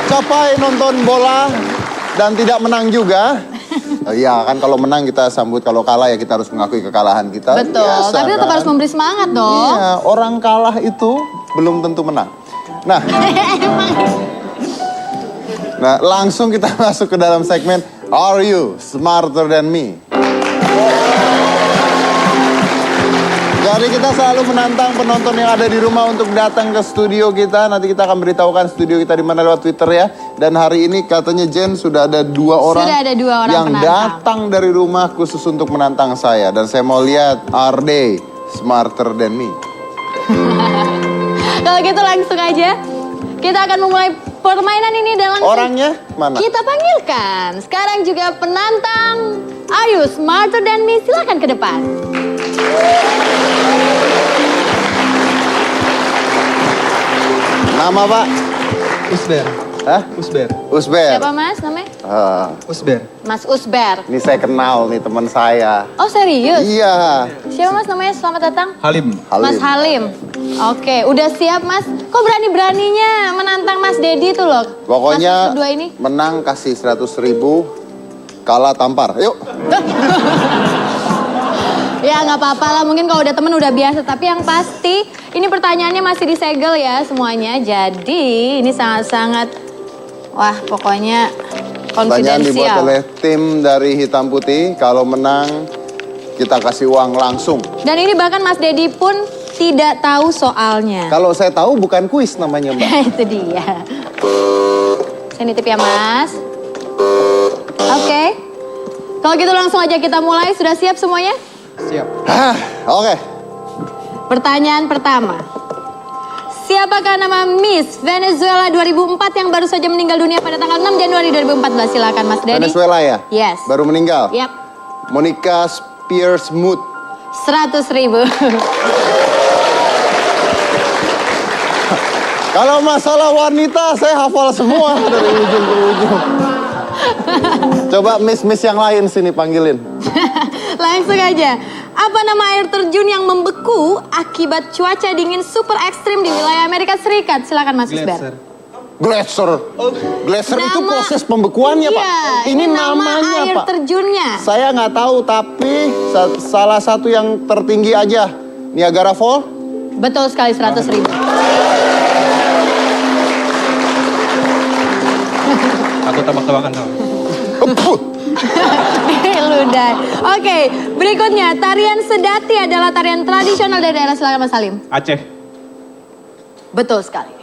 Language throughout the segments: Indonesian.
capai nonton bola dan tidak menang juga. Iya kan kalau menang kita sambut, kalau kalah ya kita harus mengakui kekalahan kita. Betul, biasa, tapi tetap kan? harus memberi semangat dong. Iya, orang kalah itu belum tentu menang. Nah, langsung kita masuk ke dalam segmen Are You Smarter Than Me? Jadi kita selalu menantang penonton yang ada di rumah untuk datang ke studio kita. Nanti kita akan beritahukan studio kita di mana lewat Twitter ya. Dan hari ini katanya Jen sudah ada dua orang yang penantang. datang dari rumah khusus untuk menantang saya. Dan saya mau lihat, are they smarter than me? Kalau gitu langsung aja. Kita akan memulai permainan ini dan langsung Orangnya mana? kita panggilkan. Sekarang juga penantang Are You Smarter Than Me? Silakan ke depan. Nama Pak? Usber. Hah? Usber. Usber. Siapa mas namanya? Usber. Mas Usber. Ini saya kenal nih teman saya. Oh serius? Iya. Siapa mas namanya? Selamat datang. Halim. Mas Halim. Oke, udah siap mas? Kok berani-beraninya menantang Mas Dedi tuh loh? Pokoknya Mas berdua ini. menang kasih 100.000, kalah tampar. Yuk. Ya nggak apa-apa lah, mungkin kalau udah temen udah biasa. Tapi yang pasti ini pertanyaannya masih disegel ya semuanya. Jadi ini sangat-sangat, wah pokoknya Pertanyaan dibuat konfidensial. oleh tim dari Hitam Putih. Kalau menang kita kasih uang langsung. Dan ini bahkan Mas Dedi pun tidak tahu soalnya. Kalau saya tahu bukan kuis namanya Mbak. Itu dia. Saya nitip ya Mas. Oke. Kalau gitu langsung aja kita mulai. Sudah siap semuanya? Siap. Oke. Pertanyaan pertama. Siapakah nama Miss Venezuela 2004 yang baru saja meninggal dunia pada tanggal 6 Januari 2014? Silakan Mas Dedi. Venezuela ya? Yes. Baru meninggal? Yap. Monica Spearsmooth. 100.000. Kalau masalah wanita saya hafal semua dari ujung ke ujung. Coba miss-miss yang lain sini panggilin. Langsung aja. Apa nama air terjun yang membeku akibat cuaca dingin super ekstrim di wilayah Amerika Serikat? Silakan Mas Usber. Glacier. Glacier. Glacier itu Nama- proses pembekuannya Pak. Iya, Ini nama namanya air Pak. terjunnya. Saya nggak tahu tapi salah satu yang tertinggi aja. Niagara Falls. Betul sekali 100.000. Aku tebak-tebakan sama. Ludah. Oke, berikutnya tarian sedati adalah tarian tradisional dari daerah. Silakan Mas Halim. Aceh. Betul sekali.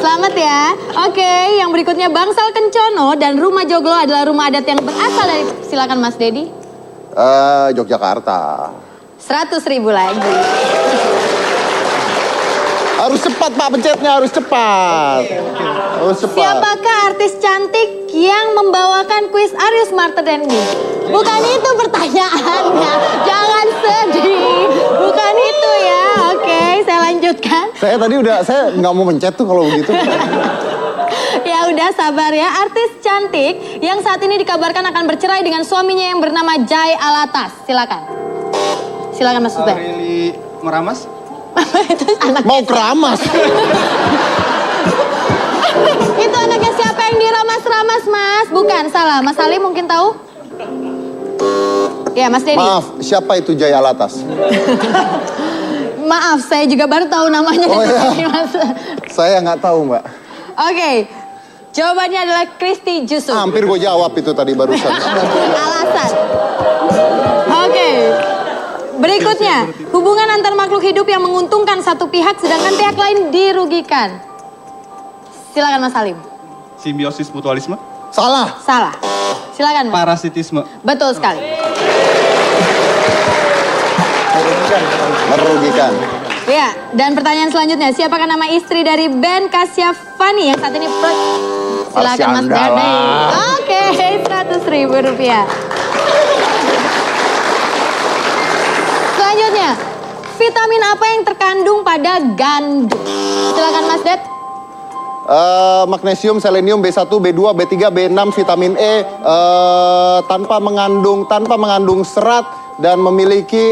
Selamat ya. Oke, yang berikutnya Bangsal Kencono dan Rumah Joglo adalah rumah adat yang berasal dari. Silakan Mas Dedi. Yogyakarta. 100.000 lagi. Harus cepat Pak pencetnya, harus cepat. Harus cepat. Siapakah artis cantik yang membawakan kuis Are You Smarter Than Me? Bukan itu pertanyaannya. Jangan sedih. Bukan itu ya. Oke, saya lanjutkan. Saya nggak mau mencet tuh kalau begitu. Ya udah sabar ya. Artis cantik yang saat ini dikabarkan akan bercerai dengan suaminya yang bernama Jai Alatas. Silakan. Silakan Mas Usber. Aureli Meramas. Itu anaknya. Mau keramas. Itu anaknya siapa yang diramas-ramas Mas? Bukan, salah. Mas Ali mungkin tahu? Ya Mas Dedi. Maaf, siapa itu Jaya Latas? Maaf, saya juga baru tahu namanya. Oh, iya. Mas. Saya nggak tahu Mbak. Oke, jawabannya adalah Christy Jusuf. Hampir gue jawab itu tadi barusan. Alasan. Oke. Berikutnya, hubungan antar makhluk hidup yang menguntungkan satu pihak sedangkan pihak lain dirugikan. Silakan Mas Halim. Simbiosis mutualisme. Salah. Salah. Silakan Mas. Parasitisme. Betul sekali. Merugikan. Ya, dan pertanyaan selanjutnya, siapakah nama istri dari Ben Kasyafani yang saat ini silakan Mas Marsyanda Dede. lah. Oke, 100.000 rupiah. Selanjutnya, vitamin apa yang terkandung pada gandum? Silakan Mas Ded. Magnesium, selenium, B1, B2, B3, B6, vitamin E tanpa mengandung serat, dan memiliki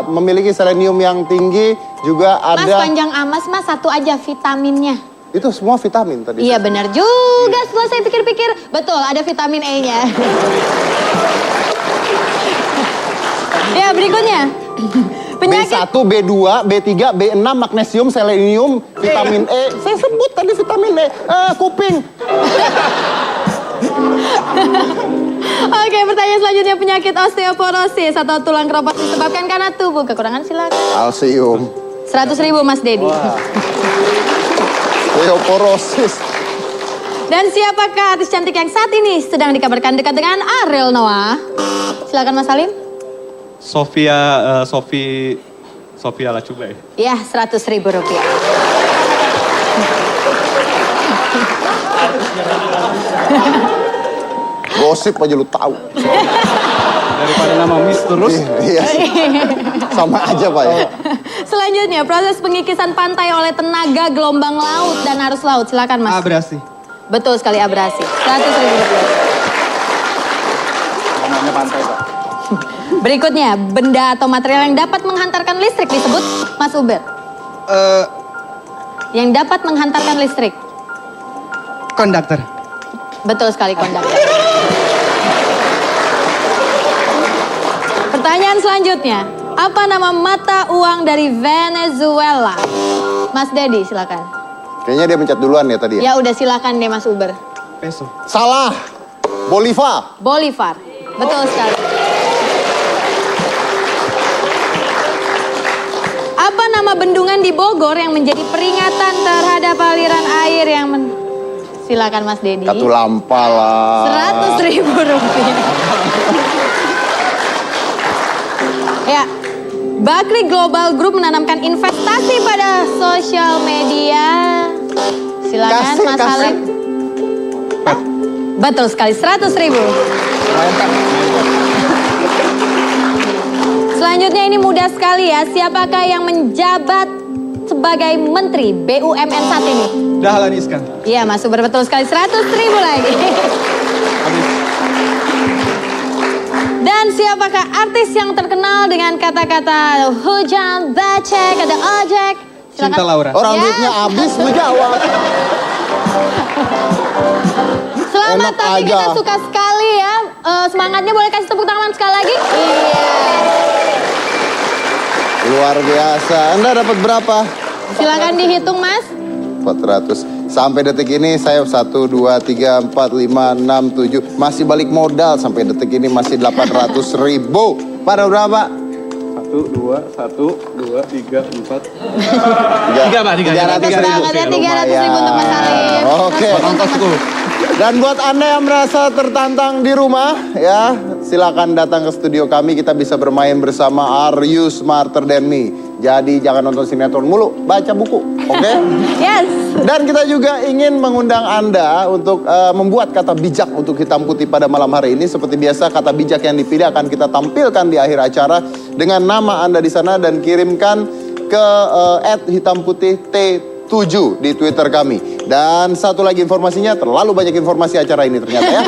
memiliki selenium yang tinggi, juga Mas ada panjang amas mas, satu aja vitaminnya. itu semua vitamin tadi. Iya benar juga, setelah saya pikir-pikir, betul ada vitamin E-nya. Ya berikutnya, penyakit B1, B2, B3, B6, magnesium, selenium, vitamin E. Saya sebut tadi vitamin E. Kuping. Oke, pertanyaan selanjutnya, penyakit osteoporosis atau tulang keropos disebabkan karena tubuh kekurangan, silakan. Kalsium. 100.000 Mas Dedi. Osteoporosis. Dan siapakah artis cantik yang saat ini sedang dikabarkan dekat dengan Ariel Noah? Silakan Mas Salim. Sofia Lacuba ya? Ya, 100.000 rupiah. Gosip aja lu tahu. Daripada nama Miss terus. Iya. Sama aja Pak ya. Selanjutnya, proses pengikisan pantai oleh tenaga gelombang laut dan arus laut. Silakan Mas. Abrasi. Betul sekali, abrasi. 100.000 rupiah. Namanya pantai Pak. Berikutnya, benda atau material yang dapat menghantarkan listrik disebut Mas Uber. Yang dapat menghantarkan listrik. Konduktor. Betul sekali, konduktor. Pertanyaan selanjutnya, apa nama mata uang dari Venezuela? Mas Dedi, silakan. Kayaknya dia mencet duluan ya tadi ya. Ya udah, silakan deh Mas Uber. Peso. Salah. Bolivar. Bolivar. Betul sekali. Apa nama bendungan di Bogor yang menjadi peringatan terhadap aliran air yang Silakan Mas Dedi. Katulampa lah. 100.000 rupiah. Ya, Bakri Global Group menanamkan investasi pada sosial media. Silakan Mas Halim. Betul sekali, 100.000. Selanjutnya ini mudah sekali ya. Siapakah yang menjabat sebagai Menteri BUMN saat ini? Dahlan Iskan. Iya Mas Uber, betul sekali, 100.000 lagi. Dan siapakah artis yang terkenal dengan kata-kata hujan, becek, ada ojek? Cinta Laura. Orang Ya. duitnya habis menjawab. Selamat, Enak tapi aja. kita suka sekali ya. Semangatnya boleh kasih tepuk tangan sekali lagi? Iya. Luar biasa. Anda dapat berapa? Silakan dihitung Mas. 400. Sampai detik ini saya 1, 2, 3, 4, 5, 6, 7. Masih balik modal sampai detik ini masih 800.000. Pada berapa? 1, 2, 3, 4. Tiga, Pak, 300 banget ya, 300.000 untuk Mas Halim. Oke. Dan buat Anda yang merasa tertantang di rumah, ya silakan datang ke studio kami. Kita bisa bermain bersama Are You Smarter Than Me. Jadi jangan nonton sinetron mulu, baca buku, oke? Yes. Dan kita juga ingin mengundang Anda untuk membuat kata bijak untuk Hitam Putih pada malam hari ini. Seperti biasa, kata bijak yang dipilih akan kita tampilkan di akhir acara dengan nama Anda di sana dan kirimkan ke @hitamputih-T7 di Twitter kami. Dan satu lagi informasinya, terlalu banyak informasi acara ini ternyata ya.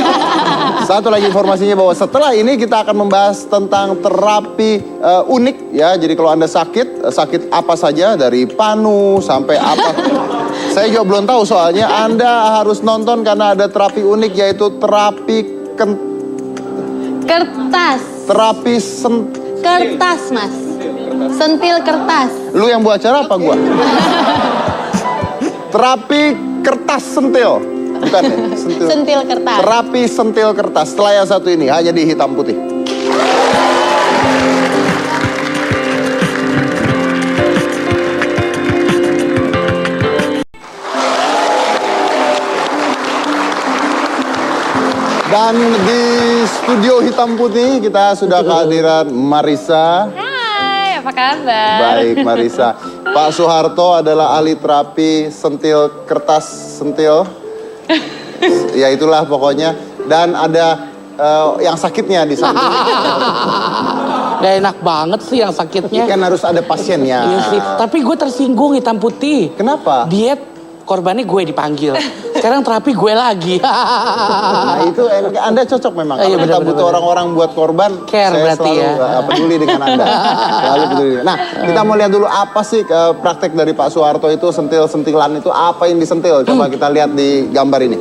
Satu lagi informasinya bahwa setelah ini kita akan membahas tentang terapi unik ya. Jadi kalau Anda sakit apa saja dari panu sampai apa. Saya juga belum tahu soalnya. Anda harus nonton karena ada terapi unik yaitu terapi Kertas. terapi Kertas Mas. Sentil kertas. Lu yang buat acara apa gua? Terapi kertas sentil. Bukan ya? Sentil. Sentil kertas. Terapi sentil kertas. Setelah yang satu ini hanya di Hitam Putih. Dan di studio Hitam Putih kita sudah kehadiran Marissa. Hai, apa kabar? Baik Marissa. Pak Soeharto adalah ahli terapi sentil kertas sentil. Ya itulah pokoknya. Dan ada yang sakitnya di samping. Gak enak banget sih yang sakitnya. Kan harus ada pasiennya. Iya sih. Tapi gue tersinggung Hitam Putih. Kenapa? Diet korbannya gue dipanggil. Sekarang terapi gue lagi. Nah itu Anda cocok memang. Iya, Kalau kita bener, butuh bener. orang-orang buat korban, Care saya berarti selalu ya. peduli dengan Anda. Selalu peduli. Nah, kita mau lihat dulu apa sih praktek dari Pak Soeharto itu, sentil-sentilan itu apa yang disentil. Coba kita lihat di gambar ini.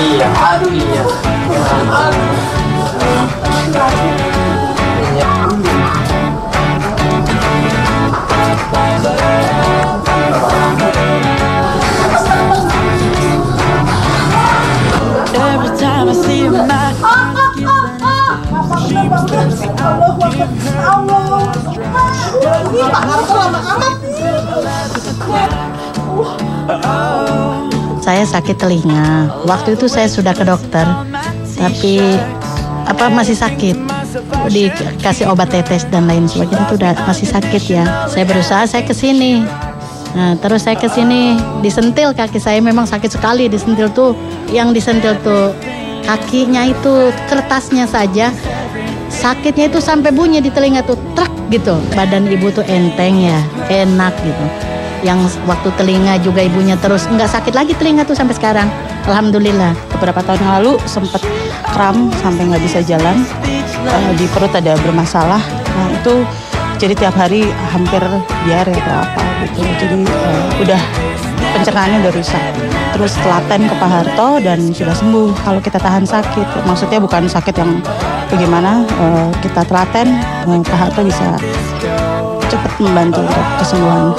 Iya, aduh iya. Every time I see you, my Ini Pak Harto lama amat nih. Saya sakit telinga. Waktu itu saya sudah ke dokter, tapi masih sakit. Dikasih obat tetes dan lain sebagainya itu udah masih sakit ya. Saya berusaha saya ke sini. Nah, terus saya ke sini disentil kaki saya memang sakit sekali disentil tuh. Yang disentil tuh kakinya itu kertasnya saja. Sakitnya itu sampai bunyi di telinga tuh trek gitu. Badan ibu tuh enteng ya, enak gitu. Yang waktu telinga juga ibunya terus nggak sakit lagi telinga tuh sampai sekarang. Alhamdulillah. Beberapa tahun yang lalu sempat kram sampai nggak bisa jalan, di perut ada bermasalah. Nah itu jadi tiap hari hampir diare atau apa gitu. Jadi udah pencernaannya udah rusak. Terus telaten ke Pak Harto dan sudah sembuh. Kalau kita tahan sakit, maksudnya bukan sakit yang bagaimana, kita telaten, Pak Harto bisa cepat membantu untuk kesembuhan.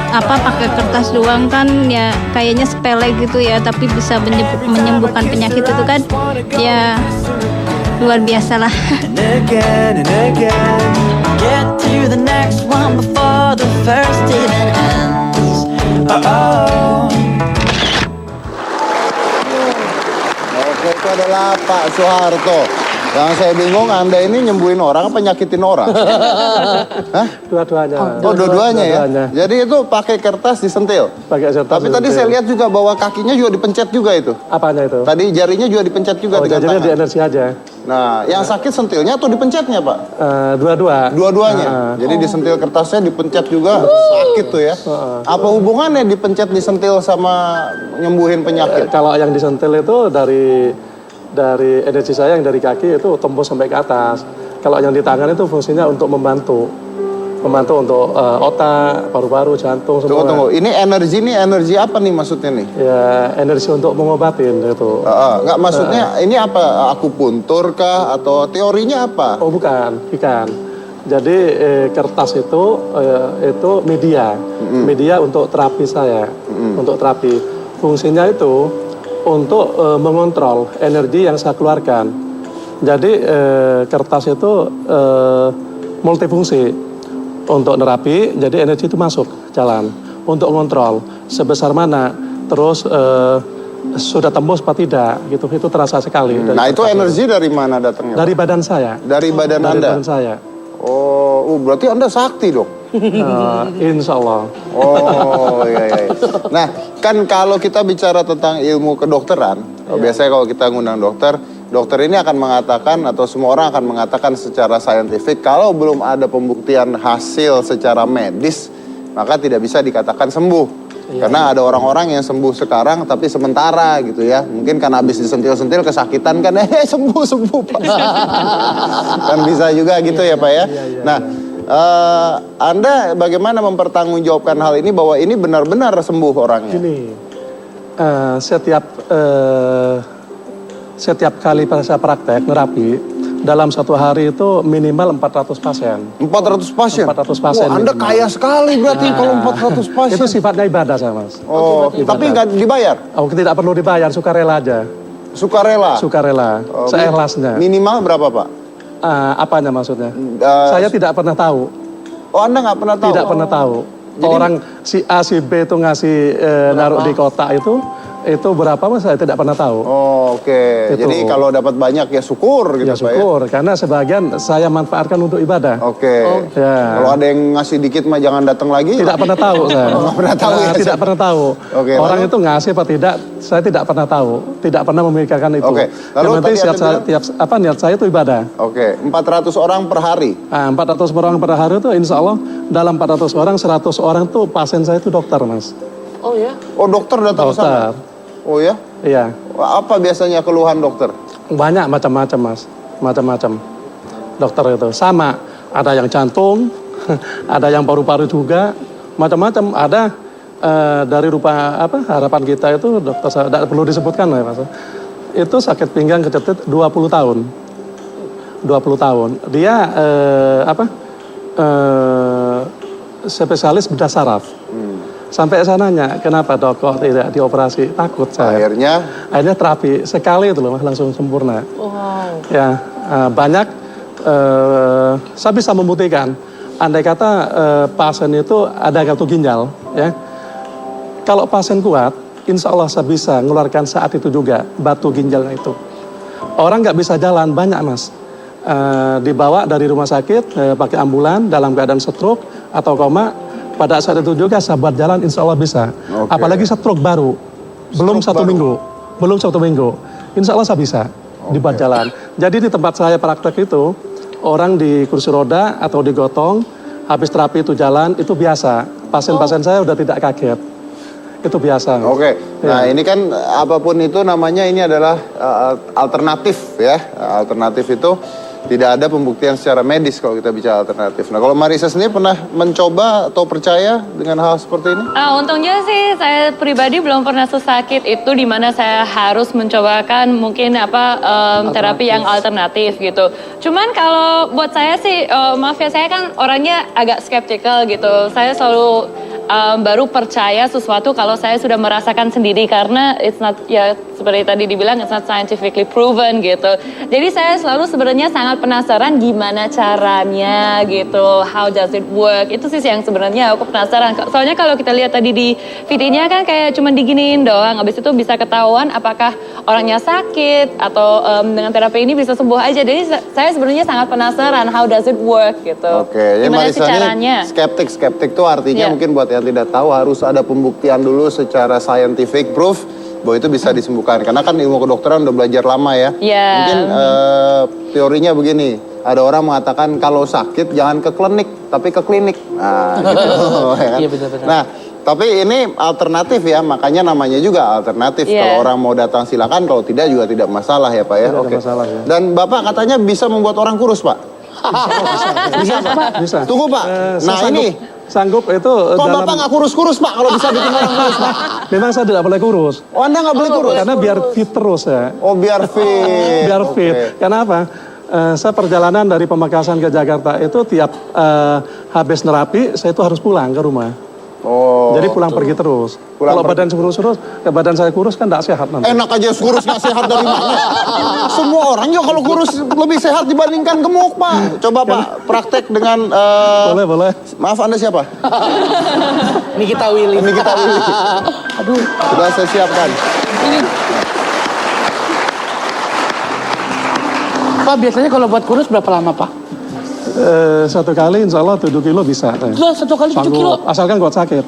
Apa pakai kertas doang kan ya kayaknya sepele gitu ya, tapi bisa menyembuhkan penyakit itu kan ya luar biasa lah. again and again. Get to the next one before the first even ends. Oke, itu adalah Pak Soeharto. Yang saya bingung, Anda ini nyembuhin orang apa nyakitin orang? Hah? Dua-duanya. Oh, dua-duanya ya? Jadi itu pakai kertas disentil? Pakai kertas Tapi tadi saya lihat juga bahwa kakinya juga dipencet juga itu. Apanya itu? Tadi jarinya juga dipencet juga dengan jadinya tangan. di energi aja. Nah, yang sakit sentilnya atau dipencetnya, Pak? Dua-dua. Dua-duanya. Jadi disentil kertasnya, dipencet juga, sakit tuh ya. Apa hubungannya dipencet, disentil sama nyembuhin penyakit? Kalau yang disentil itu dari energi saya yang dari kaki itu tembus sampai ke atas. Kalau yang di tangan itu fungsinya untuk membantu untuk otak, paru-paru, jantung semua. Tunggu. Ini energi apa nih maksudnya nih? Ya energi untuk mengobatin itu. Nggak maksudnya ini apa? Akupuntur kah atau teorinya apa? Oh bukan. Jadi kertas itu media untuk terapi saya, untuk terapi. Fungsinya itu untuk mengontrol energi yang saya keluarkan. Jadi kertas itu multifungsi. Untuk nerapi, jadi energi itu masuk jalan. Untuk mengontrol sebesar mana, terus sudah tembus apa tidak, gitu. Itu terasa sekali. Nah itu energi dari mana datangnya? Dari badan saya. Dari badan Dari Anda? badan saya. Oh, berarti Anda sakti dong? Insya Allah. Oh iya. Nah kan kalau kita bicara tentang ilmu kedokteran, biasanya kalau kita ngundang dokter ini akan mengatakan atau semua orang akan mengatakan secara saintifik kalau belum ada pembuktian hasil secara medis maka tidak bisa dikatakan sembuh. Karena ada orang-orang yang sembuh sekarang tapi sementara gitu ya. Mungkin kan habis disentil-sentil kesakitan kan sembuh Pak. Kan bisa juga gitu ya Pak ya. Nah Anda bagaimana mempertanggungjawabkan hal ini bahwa ini benar-benar sembuh orangnya? Gini, setiap kali saya praktek nerapi, dalam satu hari itu minimal 400 pasien. 400 pasien? 400 pasien. Wah, Anda kaya sekali berarti kalau 400 pasien. Itu sifatnya ibadah saya Mas. Oh, tapi nggak dibayar? Oh, tidak perlu dibayar, sukarela aja. Sukarela? Sukarela, seikhlasnya. Minimal berapa Pak? Apanya maksudnya? Saya tidak pernah tahu. Oh, Anda nggak pernah tahu? Tidak pernah tahu. Jadi, orang si A, si B itu ngasih naruh di kotak Itu berapa mas saya tidak pernah tahu. Oh, oke. Itu. Jadi kalau dapat banyak ya syukur gitu Ya syukur, karena sebagian saya manfaatkan untuk ibadah. Pak ya. Oke. Ya. Kalau ada yang ngasih dikit mah jangan datang lagi. Tidak pernah tahu saya. Nggak pernah tahu ya. Tidak pernah tahu. Oke, Orang lalu? itu ngasih apa tidak, saya tidak pernah tahu. Tidak pernah memikirkan itu. Oke, lalu Yang penting tadi Anda bilang- niat saya itu ibadah. Oke, 400 orang per hari. Nah, 400 orang per hari itu insya Allah dalam 400 orang, 100 orang tuh pasien saya itu dokter mas. Oh ya? Oh, dokter datang ke sana? Dokter. Oh ya? Iya. Apa biasanya keluhan dokter? Banyak macam-macam mas. Macam-macam. Dokter itu sama. Ada yang jantung, ada yang paru-paru juga. Macam-macam. Ada dari rupa apa harapan kita itu dokter saya tidak perlu disebutkan ya mas. Itu sakit pinggang kejepit 20 tahun. 20 tahun. Dia spesialis bedah saraf. Sampai saya nanya, kenapa dok kok tidak dioperasi? Takut saya. Akhirnya terapi sekali itu loh, langsung sempurna. Wow. Ya, banyak saya bisa membuktikan. Andai kata pasien itu ada kartu ginjal, ya. Kalau pasien kuat, insya Allah saya bisa mengeluarkan saat itu juga batu ginjalnya itu. Orang nggak bisa jalan banyak mas. Dibawa dari rumah sakit pakai ambulan dalam keadaan stroke atau koma. Pada saat itu juga sahabat jalan insya Allah bisa. Oke. Apalagi stroke baru. Belum Stroke satu baru. minggu. Belum 1 minggu. Insya Allah saya bisa dibuat jalan. Jadi di tempat saya praktek itu, orang di kursi roda atau digotong, habis terapi itu jalan, itu biasa. Pasien-pasien saya udah tidak kaget. Itu biasa. Oke, nah ini kan apapun itu namanya ini adalah alternatif ya. Alternatif itu tidak ada pembuktian secara medis kalau kita bicara alternatif. Nah kalau Marisa sendiri pernah mencoba atau percaya dengan hal seperti ini? Untungnya sih saya pribadi belum pernah sesakit itu di mana saya harus mencobakan mungkin terapi yang alternatif gitu. Cuman kalau buat saya sih maaf ya saya kan orangnya agak skeptical gitu. Saya selalu baru percaya sesuatu kalau saya sudah merasakan sendiri karena it's not ya seperti tadi dibilang it's not scientifically proven gitu. Jadi saya selalu sebenarnya sangat penasaran gimana caranya gitu, how does it work? Itu sih yang sebenarnya aku penasaran. Soalnya kalau kita lihat tadi di videonya kan kayak cuma diginiin doang, habis itu bisa ketahuan apakah orangnya sakit atau dengan terapi ini bisa sembuh aja. Jadi saya sebenarnya sangat penasaran how does it work gitu. Oke, ya Gimana sih Marisa caranya? ini skeptik tuh artinya Iya. mungkin buat yang tidak tahu harus ada pembuktian dulu secara scientific proof bahwa itu bisa disembuhkan. Karena kan ilmu kedokteran udah belajar lama ya. Iya. Mungkin teorinya begini, ada orang mengatakan kalau sakit jangan ke klinik, tapi ke klinik. Nah, gitu. Ya kan? Iya, benar-benar. Nah, tapi ini alternatif ya, makanya namanya juga alternatif. Iya. Kalau orang mau datang silakan, kalau tidak juga tidak masalah ya Pak ya. Tidak ada Oke. masalah, ya. Dan Bapak katanya bisa membuat orang kurus Pak? Bisa Pak? Bisa. Tunggu Pak, nah Saya ini... sanggup itu Kok Bapak nggak kurus-kurus Pak kalau bisa bikin orang kurus Pak? Memang saya tidak boleh kurus. Oh Anda nggak boleh kurus? Karena biar fit terus ya. Oh biar fit. Biar fit. Oke. Karena apa? Saya perjalanan dari Pamekasan ke Jakarta itu tiap habis nerapi saya itu harus pulang ke rumah. Oh. Jadi pulang pergi terus. Pulang Kalau badan kurus-kurus, badan saya kurus kan tidak sehat nanti. Enak aja kurus nggak sehat dari mana? Semua orang ya kalau kurus lebih sehat dibandingkan gemuk Pak. Coba Pak praktek dengan... Boleh. Maaf Anda siapa? Nikita Willy. Nikita Willy. Aduh. Sudah saya siapkan. Pak biasanya kalau buat kurus berapa lama Pak? 1 kali insya Allah 7 kilo bisa. Lah 1 kali 7 kilo? Asalkan kuat sakit.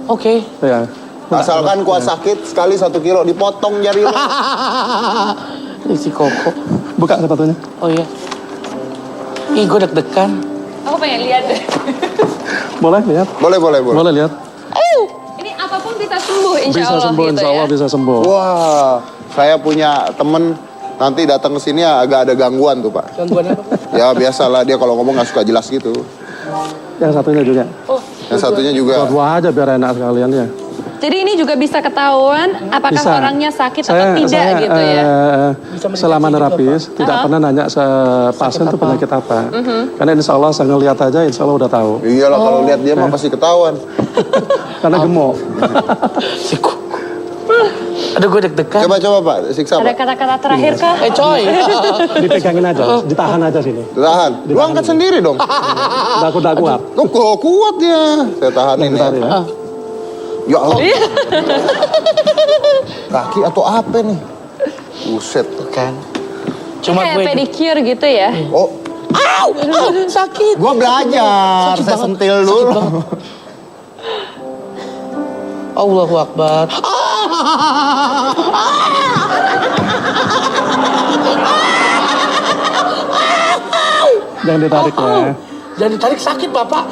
Oke. Ya. Asalkan kuat sakit sekali 1 kilo dipotong jari lo. Isi koko. Buka sepatunya. Oh iya. Ih gue deg-degan. Aku pengen lihat deh. Boleh lihat? Boleh. Boleh lihat. Ini apapun bisa sembuh insya Bisa Allah sembuh, gitu insya Allah ya. bisa sembuh. Wah, saya punya temen nanti datang ke sini agak ada gangguan tuh Pak. Gangguan apa? Ya biasalah dia kalau ngomong nggak suka jelas gitu. Yang satunya juga. Yang satunya juga. Buat aja biar enak sekalian ya. Jadi ini juga bisa ketahuan apakah Bisa. orangnya sakit atau tidak gitu ya. Selama nerapis tidak pernah nanya pasien itu penyakit apa. Karena insya Allah saya ngeliat aja insya Allah udah tahu. Iyalah kalau lihat dia mah pasti ketahuan. Karena gemuk. Si koko. Aduh gue deg-degan. Coba Pak, siksa Ada Pak. kata-kata terakhir kah? Coy. Dipegangin aja, ditahan aja sini. Tahan. Lu angkat sendiri dong. Udah kuat. Kok kuat dia. Saya tahanin Bentar ya. ya. Ya Allah. Kaki atau apa nih? Buset. Kan. Cuma Kayak gue pedicure gitu ya. Oh, sakit. gua belajar. Sakit Saya banget. sentil Sakit dulu. banget. Allahu Akbar. Jangan ditarik ya. Jangan ditarik, sakit Bapak.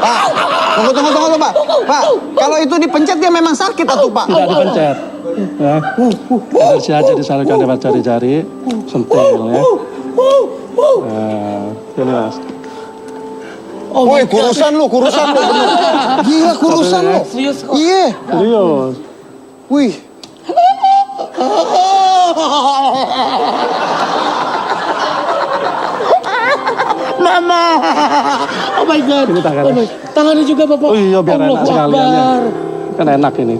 Pak, tunggu, Pak. Pak, kalau itu dipencet dia memang sakit atau Pak? Tidak dipencet. Ya. Bersih aja disalurkan lewat jari-jari, sentil ya. Nah, ini Mas. Woi, kurusan lu bener. Gila kurusan lu. Serius kok. Iya. Serius. Wih. Mama. Oh my God. Ini tangannya. Oh my. Tangannya juga Bapak. Oh iya, biar enak Allahu sekaliannya. Akbar. Kan enak ini.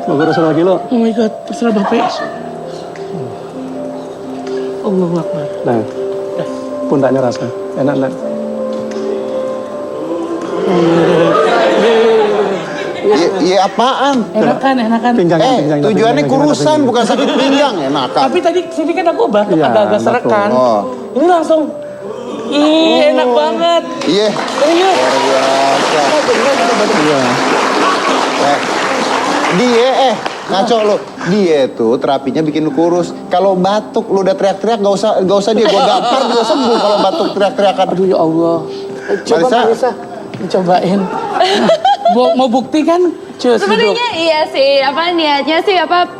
Mau gue rasain lagi lo. Oh my God, terserah Bapak. Allahu Akbar. Nah, pundaknya rasa. Enak enggak? Iya apaan? Enakan. Pinggangnya. Tujuannya kurusan bukan sakit pinggang. Enakan. Tapi tadi sini kan aku batuk Iya, agak-agak batuk. serekan. Oh. Ini langsung. Ih, enak banget. Iya. Ini Luar biasa. Dia ngaco lu. Dia tuh terapinya bikin lu kurus. Kalau batuk lu udah teriak-teriak gak usah dia gua gampar juga sembuh kalau batuk teriak-teriakan. Aduh ya Allah. Coba Marisa dicobain. Mau bukti kan? Cus, Sebenarnya iya sih, niatnya sih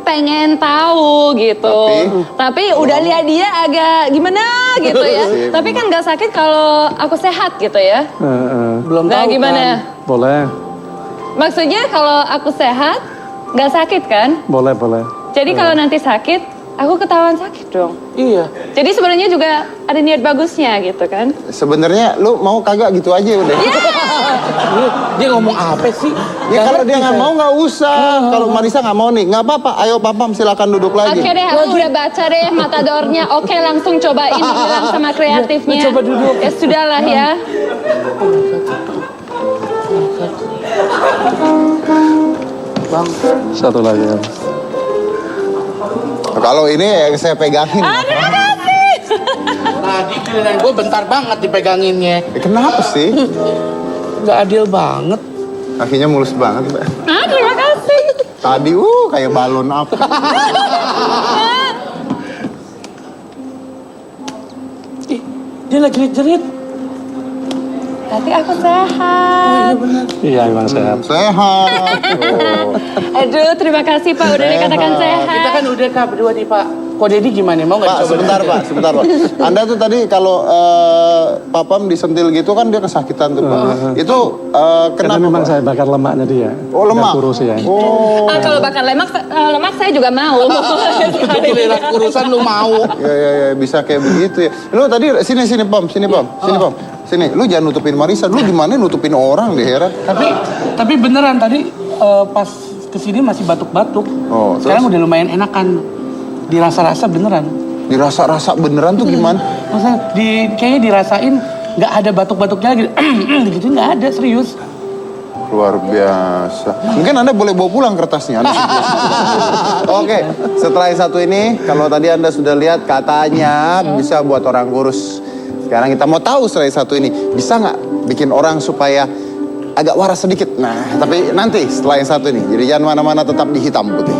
pengen tahu gitu. Tapi udah lihat dia agak gimana gitu ya. Tapi kan nggak sakit kalau aku sehat gitu ya. belum Nah tahu gimana? kan. Boleh. Maksudnya kalau aku sehat nggak sakit kan? Boleh. Jadi kalau nanti sakit, aku ketahuan sakit dong. Iya. Jadi sebenarnya juga ada niat bagusnya gitu kan? Sebenarnya lu mau kagak gitu aja udah. Dia ngomong apa sih? Ya kalau dia nggak mau nggak usah. Kalau Marisa nggak mau nih, nggak apa-apa. Ayo Papam silakan duduk lagi. Oke deh, aku udah baca deh matadornya. Oke, langsung cobain bilang sama kreatifnya. Coba duduk. Ya sudahlah ya. Bang. Satu lagi. Kalau ini yang saya pegangin. Terima kasih. Tadi giliran gue bentar banget dipeganginnya. Kenapa sih? Nggak adil banget. Kakinya mulus banget, Mbak. Terima kasih. Tadi kayak balon apa. Ih, dia lagi jerit. Tapi aku sehat. Iya, emang sehat. Sehat. Aduh, terima kasih Pak udah dikatakan sehat. Kita kan udah Kak berdua nih Pak. Kok Dedi gimana? Mau nggak Pak, dicoba? sebentar Pak. Anda tuh tadi kalau Papam disentil gitu kan dia kesakitan tuh Pak. Itu Karena kenapa memang Pak? saya bakar lemaknya dia. Oh lemak? Dan kurus ya. Oh. Kalau bakar lemak saya juga mau. Giliran kurusan lu mau. Ya, bisa kayak begitu ya. Lu tadi sini Pam. Sini, lu jangan nutupin Marisa. Lu gimana nutupin orang deh, heran. Tapi beneran tadi pas kesini masih batuk-batuk. Oh, Sekarang udah lumayan enakan. Dirasa-rasa beneran. Dirasa-rasa beneran tuh gimana? Maksudnya kayaknya dirasain nggak ada batuk-batuknya lagi. Gitu nggak ada, serius. Luar biasa. Mungkin Anda boleh bawa pulang kertasnya. Oke, setelah yang satu ini, kalau tadi Anda sudah lihat katanya bisa buat orang kurus. Sekarang kita mau tahu setelah yang satu ini, bisa nggak bikin orang supaya agak waras sedikit? Nah, tapi nanti setelah yang satu ini. Jadi jangan mana-mana, tetap di Hitam Putih.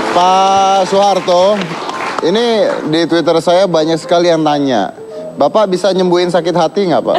Pak Soeharto, ini di Twitter saya banyak sekali yang tanya, Bapak bisa nyembuhin sakit hati nggak Pak?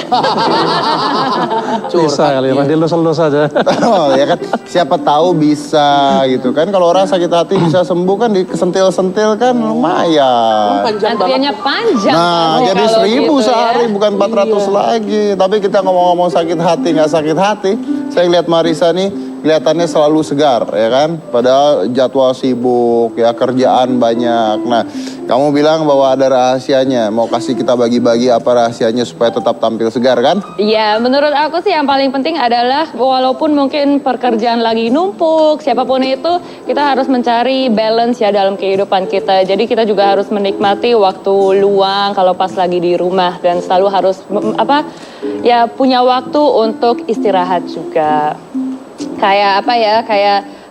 Bisa kali, Pak. Dilus-lus aja. Oh, ya kan, siapa tahu bisa gitu kan. Kalau orang sakit hati bisa sembuh kan, dikesentil-sentil kan lumayan. Antriannya panjang. Nah, kan, jadi kalau 1000 gitu, sehari, ya. bukan 400 lagi. Tapi kita ngomong-ngomong sakit hati, nggak sakit hati. Saya lihat Marisa nih, kelihatannya selalu segar, ya kan? Padahal jadwal sibuk, ya kerjaan banyak. Nah, kamu bilang bahwa ada rahasianya. Mau kasih kita bagi-bagi apa rahasianya supaya tetap tampil segar, kan? Ya, menurut aku sih yang paling penting adalah walaupun mungkin pekerjaan lagi numpuk, siapapun itu, kita harus mencari balance ya dalam kehidupan kita. Jadi kita juga harus menikmati waktu luang kalau pas lagi di rumah dan selalu harus punya waktu untuk istirahat juga. Kayak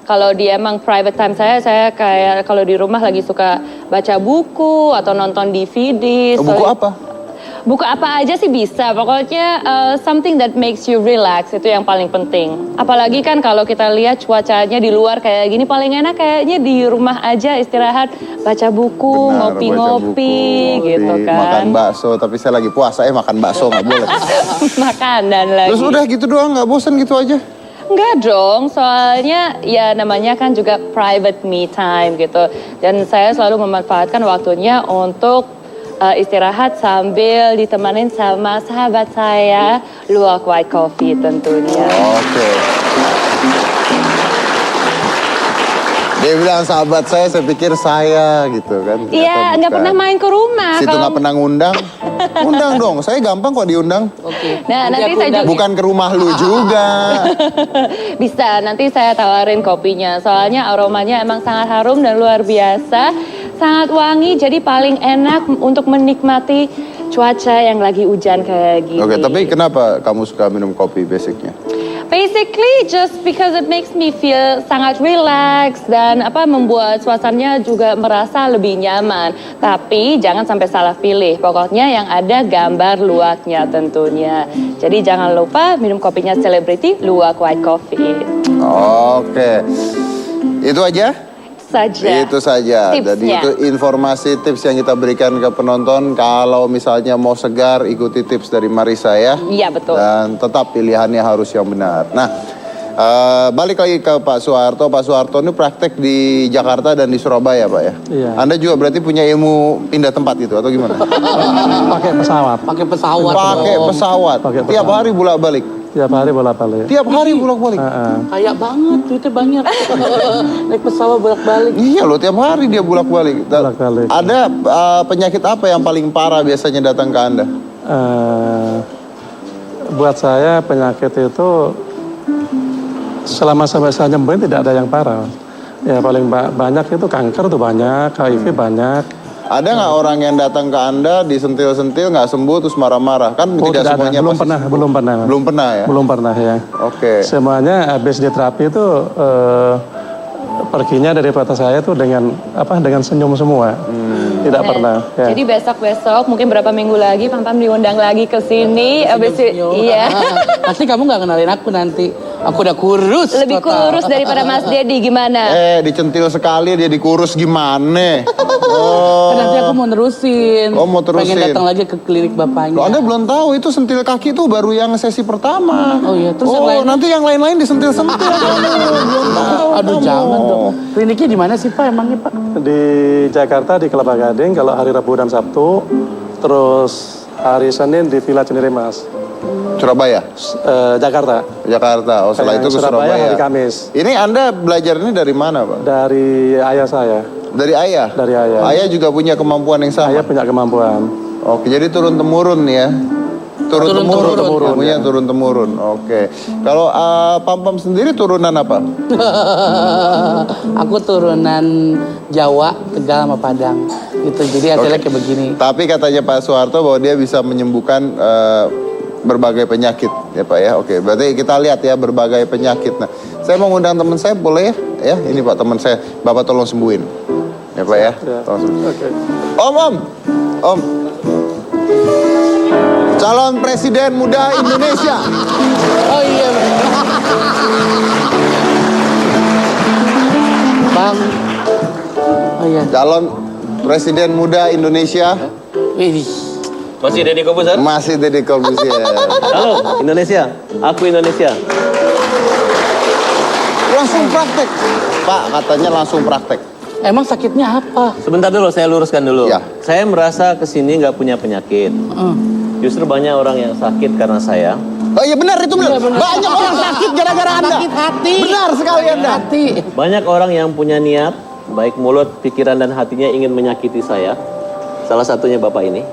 kalau dia emang private time saya kayak kalau di rumah lagi suka baca buku atau nonton DVD. Buku apa? Buku apa aja sih bisa, pokoknya something that makes you relax, itu yang paling penting. Apalagi kan kalau kita lihat cuacanya di luar kayak gini, paling enak kayaknya di rumah aja istirahat, baca buku, ngopi-ngopi gitu kan. Makan bakso, tapi saya lagi puasa, makan bakso nggak boleh. Makanan lagi. Terus udah gitu doang, nggak bosan gitu aja? Enggak dong, soalnya ya namanya kan juga private me time gitu. Dan saya selalu memanfaatkan waktunya untuk istirahat sambil ditemanin sama sahabat saya, Luwak White Coffee tentunya. Oke. Dia bilang sahabat saya pikir saya gitu kan. Iya, nggak pernah main ke rumah. Situ nggak pernah ngundang. Undang dong, saya gampang kok diundang. Oke. Nah, nanti saya juga. Bukan ke rumah lu juga. Bisa, nanti saya tawarin kopinya. Soalnya aromanya emang sangat harum dan luar biasa. Sangat wangi, jadi paling enak untuk menikmati cuaca yang lagi hujan kayak gini. Oke, tapi kenapa kamu suka minum kopi basicnya? Basically just because it makes me feel sangat relax dan membuat suasananya juga merasa lebih nyaman. Tapi jangan sampai salah pilih. Pokoknya yang ada gambar luwaknya tentunya. Jadi jangan lupa minum kopinya Celebrity Luwak White Coffee. Oke. Itu aja? Itu saja. Tipsnya. Jadi itu informasi tips yang kita berikan ke penonton. Kalau misalnya mau segar, ikuti tips dari Marissa ya. Iya, betul. Dan tetap pilihannya harus yang benar. Nah, balik lagi ke Pak Soeharto. Pak Soeharto ini praktek di Jakarta dan di Surabaya, Pak ya? Iya. Anda juga berarti punya ilmu pindah tempat gitu atau gimana? Pakai pesawat. Pakai pesawat. Pakai pesawat. Tiap hari bolak-balik. Tiap hari bolak-balik. Tiap hari bolak-balik. Kayak banget, duitnya banyak. Naik pesawat bolak-balik. Iya loh, tiap hari dia bolak-balik. Ada penyakit apa yang paling parah biasanya datang ke Anda? Buat saya penyakit itu selama sampai saya nyembuhin tidak ada yang parah. Ya paling banyak itu kanker tuh banyak, HIV banyak. Ada nggak orang yang datang ke Anda disentil-sentil nggak sembuh terus marah-marah? Kan tidak semuanya belum pernah. Belum pernah ya? Belum pernah ya. Oke. Semuanya habis di terapi itu perginya dari mata saya tuh dengan senyum semua. Tidak pernah. Ya. Jadi besok-besok mungkin berapa minggu lagi Pam diundang lagi ke sini. Iya. Pasti kamu nggak kenalin aku nanti. Aku udah kurus. Lebih kurus daripada Mas Dedi, gimana? Dicentil sekali dia dikurus gimana? Nanti aku mau nerusin. Oh, mau terusin. Pengen datang lagi ke klinik bapaknya. Loh, Anda belum tahu itu sentil kaki itu baru yang sesi pertama. Oh iya, terus yang lain. Nanti yang lain-lain disentil-sentil. Belum tahu. Aduh, jangan dong. Kliniknya di mana sih, Pak, emangnya, Pak? Di Jakarta di Kelapa Gading kalau hari Rabu dan Sabtu, terus hari Senin di Villa Cinirimas. Surabaya? Jakarta. Oh, setelah itu ke Surabaya. Hari Kamis. Ini Anda belajar ini dari mana, Pak? Dari ayah saya. Dari ayah? Dari ayah. Ayah juga punya kemampuan yang sama? Ayah punya kemampuan. Oke, jadi turun-temurun ya? Turun-temurun. Punya turun-temurun. Oke. Kalau Pam sendiri turunan apa? Aku turunan Jawa, Tegal sama Padang. Gitu, jadi hasilnya kayak begini. Tapi katanya Pak Soeharto bahwa dia bisa menyembuhkan berbagai penyakit ya Pak ya. Oke, berarti kita lihat ya berbagai penyakit. Nah, saya mau ngundang teman saya boleh ya? Ini Pak teman saya, Bapak tolong sembuhin. Ya Pak ya. Oke. Om. Calon Presiden Muda Indonesia. Oh iya. Bang. Oh iya. Calon Presiden Muda Indonesia. Masih Deddy Corbuzier? Masih Deddy Corbuzier. Halo, Indonesia. Aku Indonesia. Langsung praktek. Pak, katanya langsung praktek. Emang sakitnya apa? Sebentar dulu, saya luruskan dulu. Ya. Saya merasa kesini nggak punya penyakit. Justru banyak orang yang sakit karena saya. Oh iya benar itu benar. Banyak orang sakit gara-gara Anda. Sakit hati. Benar sekali Anda. Hati. Banyak orang yang punya niat, baik mulut, pikiran, dan hatinya ingin menyakiti saya. Salah satunya Bapak ini.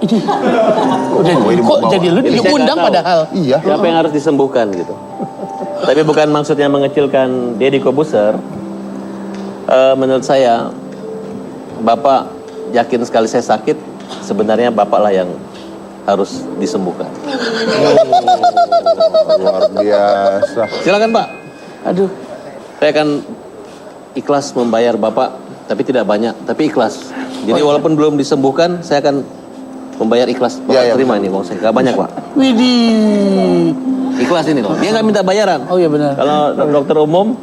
Udah, kok jadi lu Jadi saya diundang nggak tahu padahal. Iya. Siapa yang harus disembuhkan gitu. Tapi bukan maksudnya mengecilkan Deddy Kobuser. Menurut saya, Bapak yakin sekali saya sakit, sebenarnya Bapak lah yang harus disembuhkan. Luar biasa. Silakan Pak. Aduh. Saya akan ikhlas membayar Bapak, tapi tidak banyak, tapi ikhlas. Jadi walaupun belum disembuhkan, saya akan membayar ikhlas. Bapak terima ini, saya nggak banyak Pak. Widih. Ikhlas ini loh. Dia nggak minta bayaran. Oh iya benar. Kalau dokter umum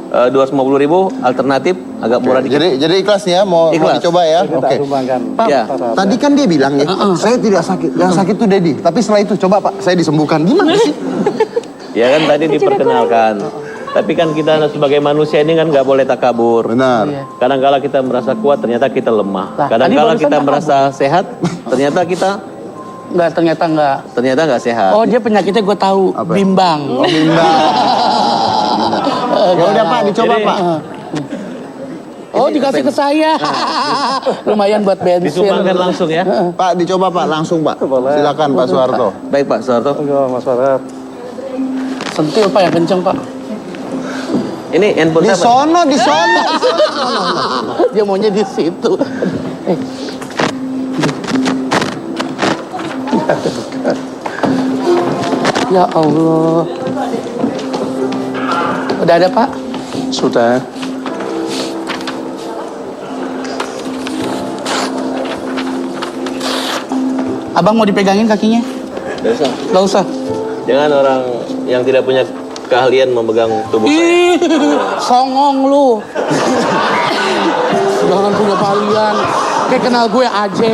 250.000, alternatif agak murah dikit. Jadi ikhlas nih ya, mau dicoba ya. Oke. Pak, Ya. Tadi kan dia bilang ya, saya tidak sakit. Yang sakit tuh Dedi. Tapi setelah itu coba Pak, saya disembuhkan. Gimana sih? Ya kan tadi diperkenalkan. Tapi kan kita sebagai manusia ini kan nggak boleh takabur. Benar. Kadang-kala kita merasa kuat, ternyata kita lemah. Nah, Kadang-kala tadi kita barusan merasa sehat, ternyata kita Ternyata nggak sehat. Oh dia penyakitnya gue tahu. Apa? Bimbang. Oh bimbang. Ya udah Pak, dicoba Pak. Oh dikasih ke saya. Lumayan buat bensin. Disumbangkan langsung ya. Pak, dicoba Pak, langsung Pak. Silakan Pak Soeharto. Baik Pak Soeharto. Enggak, Mas Farad. Sentil Pak yang kenceng Pak. Ini handphone Di siapa? sono, di sono. Dia maunya di situ. Ya Allah. Udah ada Pak? Sudah. Abang mau dipegangin kakinya? Nggak usah. Gak usah. Jangan orang yang tidak punya keahlian memegang tubuh saya. Ih, songong lu. Jangan punya keahlian. Kayak kenal gue aja.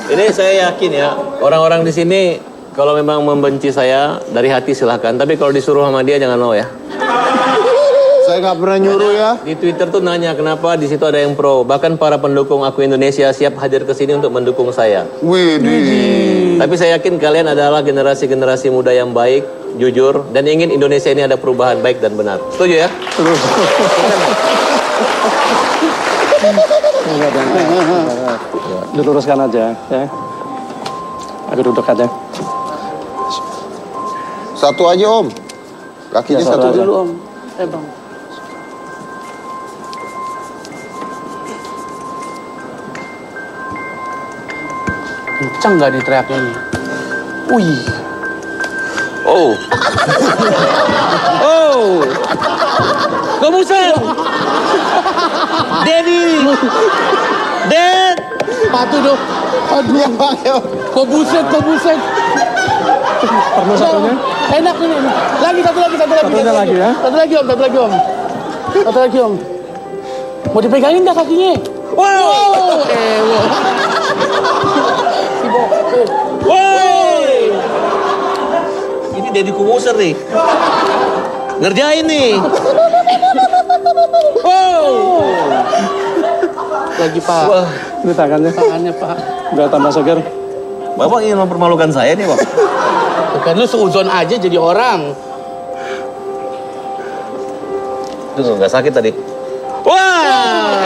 Ini saya yakin ya, orang-orang di sini kalau memang membenci saya dari hati silahkan. Tapi kalau disuruh sama dia jangan mau ya. Saya nggak pernah nyuruh ya. Di Twitter tuh nanya kenapa di situ ada yang pro. Bahkan para pendukung Aku Indonesia siap hadir ke sini untuk mendukung saya. Widih. Tapi saya yakin kalian adalah generasi-generasi muda yang baik, jujur, dan ingin Indonesia ini ada perubahan baik dan benar. Setuju ya? Diluruskan aja ya. Aku duduk aja. Satu aja Om. Kakinya Ya, satu aja. dulu. Om. Bang. Kenceng gak nih teriaknya nih? Wih. Oh. Oh. Kobuser. Dedi. Dad. Patuh dong. Aduh. Kok buset. Perlu satunya? Enak ini. Lagi satu lagi. Satunya lagi ya? Satu lagi om. Mau dipegangin gak kakinya? Wow. Si Bo. Woi. Ini Deddy Kobuser nih. Ngerjain nih. Wow. Lagi Pak. Wah. Ini tangannya. Tangannya Pak. Udah tambah segar. Bapak ingin mempermalukan saya nih, Pak. Bukan lu seuzon aja jadi orang. Itu nggak sakit tadi. Wah.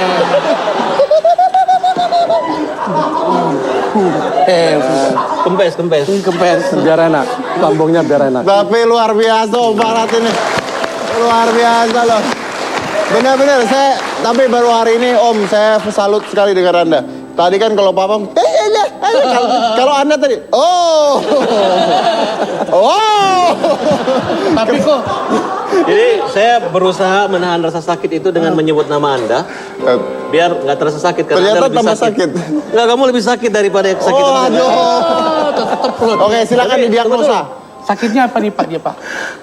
Kempes. Biar enak. Lambungnya biar enak. Tapi luar biasa Om Farad ini. Luar biasa loh. Benar-benar tapi baru hari ini Om, saya salut sekali dengan Anda. Tadi kan kalau Papa, kalau Anda tadi, oh. Tapi kok Jadi saya berusaha menahan rasa sakit itu dengan menyebut nama Anda. Biar nggak terasa sakit karena Ternyata Anda lebih tambah sakit. Nggak, kamu lebih sakit daripada sakit. Oh, aduh. tetep lu. Oke, silakan didiagnosa. Sakitnya apa nih Pak dia Pak?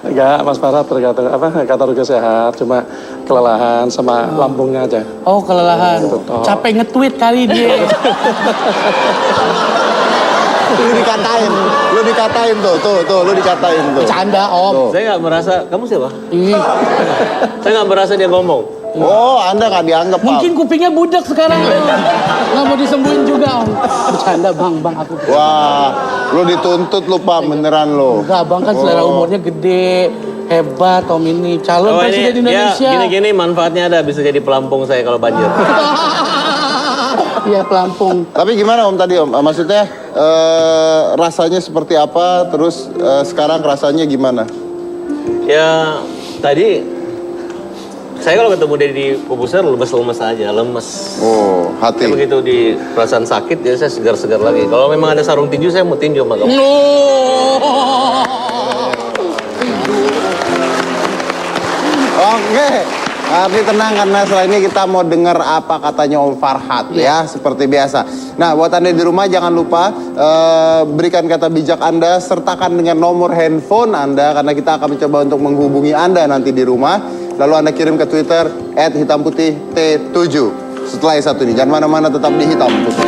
Enggak, Mas Farad tergantung kata Rugi sehat, cuma kelelahan sama lambungnya aja. Oh kelelahan. Betul. Capek nge-tweet kali dia. Lu dikatain tuh, lu dikatain tuh. Bercanda Om. Saya nggak merasa, kamu siapa? Ih. Saya nggak merasa dia ngomong. Oh, Anda nggak dianggap, Pak. Mungkin kupingnya budak sekarang. Nggak mau disembuhin juga Om. Bercanda bang, aku. Wah, lo dituntut lo Pak, beneran lo. Enggak, bang kan selera umurnya gede, hebat, Om ini calon presiden Indonesia. Gini-gini manfaatnya ada, bisa jadi pelampung saya kalau banjir. Iya pelampung. Tapi gimana Om tadi Om? Maksudnya rasanya seperti apa? Terus sekarang rasanya gimana? Ya tadi saya kalau ketemu dia di Kobuser lemes-lemes aja, lemes. Oh, hati. Saya begitu di perasaan sakit ya saya segar-segar lagi. Kalau memang ada sarung tinju saya mau tinju sama kamu. Oke. Ardi tenang karena setelah ini kita mau dengar apa katanya Om Farhad ya, seperti biasa. Nah, buat Anda di rumah jangan lupa berikan kata bijak Anda, sertakan dengan nomor handphone Anda karena kita akan mencoba untuk menghubungi Anda nanti di rumah. Lalu Anda kirim ke Twitter @hitamputihT7. Setelah yang satu ini, jangan mana-mana, tetap di Hitam Putih.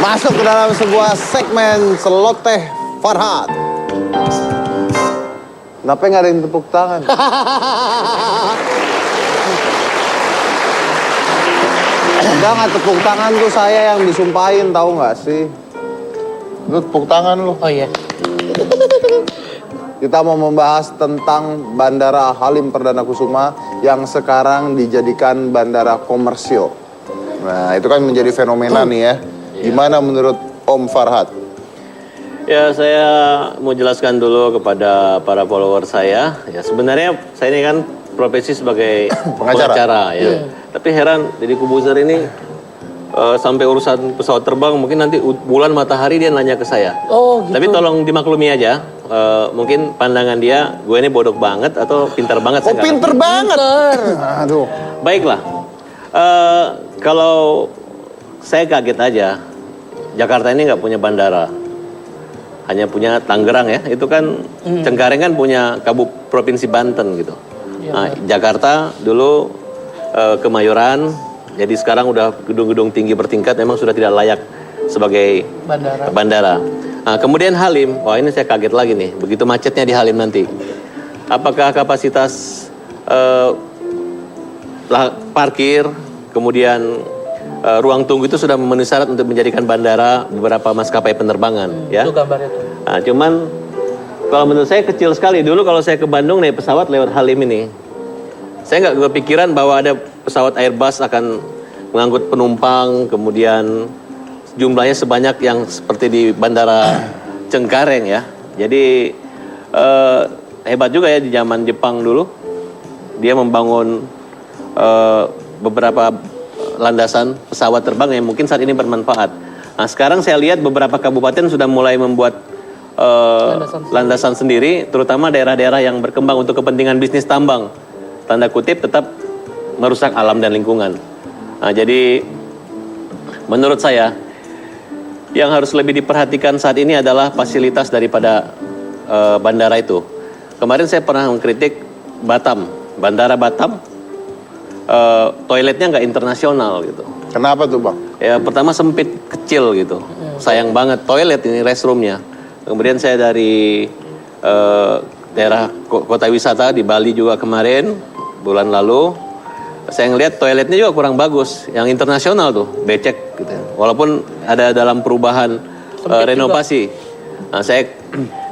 Masuk ke dalam sebuah segmen Celoteh Farhad. Kenapa nggak ada yang tepuk tangan? Enggak, nggak tepuk tangan tuh saya yang disumpahin, tahu nggak sih? Lu tepuk tangan lu. Oh iya. Kita mau membahas tentang Bandara Halim Perdana Kusuma yang sekarang dijadikan bandara komersil. Nah, itu kan menjadi fenomena nih ya. Gimana menurut Om Farhad? Ya, saya mau jelaskan dulu kepada para follower saya. Ya, sebenarnya saya ini kan profesi sebagai pengacara ya. Tapi heran, Deddy Kobuser ini sampai urusan pesawat terbang mungkin nanti bulan matahari dia nanya ke saya. Oh, gitu. Tapi tolong dimaklumi aja. Mungkin pandangan dia, gue ini bodoh banget atau pintar banget. Oh, pinter banget. Aduh. Baiklah. Kalau saya kaget aja, Jakarta ini nggak punya bandara, hanya punya Tangerang ya. Itu kan Cengkareng kan punya provinsi Banten gitu. Nah, Jakarta dulu Kemayoran, jadi sekarang udah gedung-gedung tinggi bertingkat memang sudah tidak layak sebagai bandara. Nah, kemudian Halim, wah ini saya kaget lagi nih, begitu macetnya di Halim nanti. Apakah kapasitas parkir, kemudian ruang tunggu itu sudah memenuhi syarat untuk menjadikan bandara beberapa maskapai penerbangan, ya? Itu gambarnya tuh. Nah, cuman kalau menurut saya kecil sekali. Dulu kalau saya ke Bandung naik pesawat lewat Halim ini, saya nggak kepikiran bahwa ada pesawat Airbus akan mengangkut penumpang, kemudian jumlahnya sebanyak yang seperti di Bandara Cengkareng ya. Jadi hebat juga ya di zaman Jepang dulu, dia membangun beberapa landasan pesawat terbang yang mungkin saat ini bermanfaat. Nah, sekarang saya lihat beberapa kabupaten sudah mulai membuat landasan sendiri, terutama daerah-daerah yang berkembang untuk kepentingan bisnis tambang. Tanda kutip tetap merusak alam dan lingkungan. Nah, jadi menurut saya yang harus lebih diperhatikan saat ini adalah fasilitas daripada bandara itu. Kemarin saya pernah mengkritik Batam, Bandara Batam. Toiletnya nggak internasional gitu. Kenapa tuh Bang? Ya pertama sempit, kecil gitu. Sayang banget toilet ini, restroomnya. Kemudian saya dari daerah kota wisata di Bali juga kemarin, bulan lalu. Saya ngeliat toiletnya juga kurang bagus. Yang internasional tuh, becek gitu. Walaupun ada dalam perubahan renovasi. Nah, saya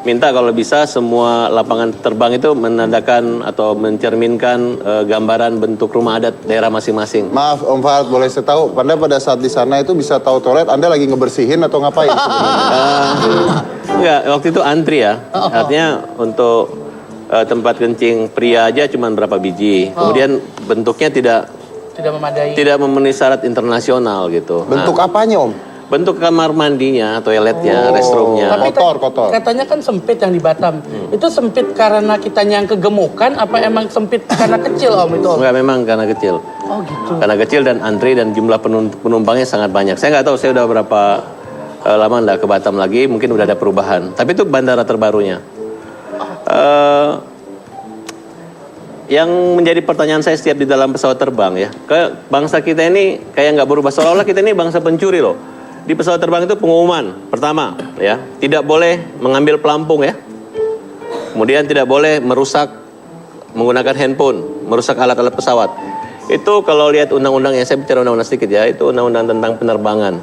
minta kalau bisa semua lapangan terbang itu menandakan atau mencerminkan gambaran bentuk rumah adat daerah masing-masing. Maaf Om Farhad, boleh saya tahu, Anda pada saat di sana itu bisa tahu toilet Anda lagi ngebersihin atau ngapain sebenarnya? Enggak, waktu itu antri ya. Artinya untuk tempat kencing pria aja cuma berapa biji. Kemudian bentuknya tidak memadai. Tidak memenuhi syarat internasional gitu. Bentuk apanya Om? Bentuk kamar mandinya, toiletnya, restroomnya. Tapi kotor. Katanya kan sempit yang di Batam. Itu sempit karena kitanya yang kegemukan, apa emang sempit karena kecil Om itu Om? Enggak, memang karena kecil. Oh gitu. Karena kecil dan antri dan jumlah penumpangnya sangat banyak. Saya nggak tahu saya udah berapa lama nggak ke Batam lagi, mungkin udah ada perubahan. Tapi itu bandara terbarunya. Yang menjadi pertanyaan saya setiap di dalam pesawat terbang ya, ke bangsa kita ini kayak nggak berubah, seolah-olah kita ini bangsa pencuri loh. Di pesawat terbang itu pengumuman pertama ya, tidak boleh mengambil pelampung ya. Kemudian tidak boleh merusak menggunakan handphone, merusak alat-alat pesawat. Itu kalau lihat undang-undang, yang saya bicara undang-undang sedikit ya, itu undang-undang tentang penerbangan.